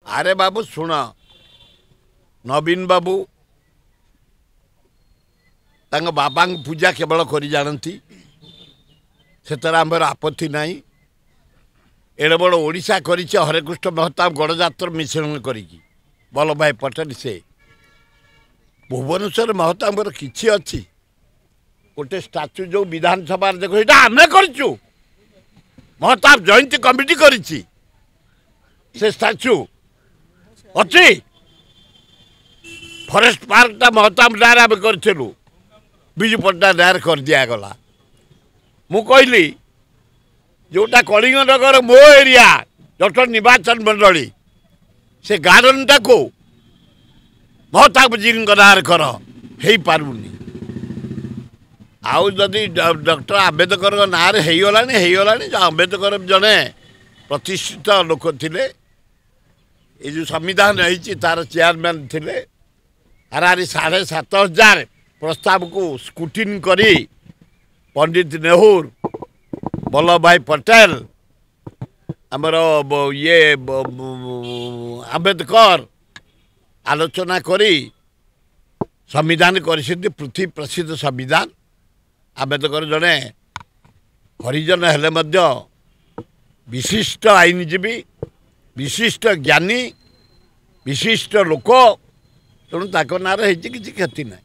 अरे बाबू शुण नवीन बाबू बाबा पूजा केवल कर जानती से आमर आपत्ति ना एड़े बड़ ओडिशा कर हरेकृष्ण महताब गणजातर मिश्रण कर वल्लभ भाई पटेल से भुवनेश्वर महताबर किसी अच्छी गोटे स्टाच्यू जो विधानसभा देखो ये आम करूँ महताब जयंती कमिटी करिछि से स्टाच्यू अच्छी फरेस्ट पार्क टा महताब नार आम करूँ विजु पट्टनायक नार कर दिगला मु कहली जोटा कलिंगनगर मो एरिया डॉक्टर निर्वाचन मंडली से गार्डन टाको महताब जी नार कर हो पारुनी आउ जदि डॉक्टर आंबेडकर नाँ हो आंबेडकर जड़े प्रतिष्ठित लोक थिले ये जो संविधान है तार चेयरमैन थिले हाराहारी 7,500 प्रस्ताव को स्क्रूटिन करी पंडित नेहरू वल्लभ भाई पटेल आमर ये आंबेडकर आलोचना करी संविधान कर पृथ्वी प्रसिद्ध संविधान आंबेडकर जड़े हरिजन हेले मध्य विशिष्ट आईनजीवी विशिष्ट ज्ञानी विशिष्ट लोक तेणु ताक नाँ किसी क्षति ना।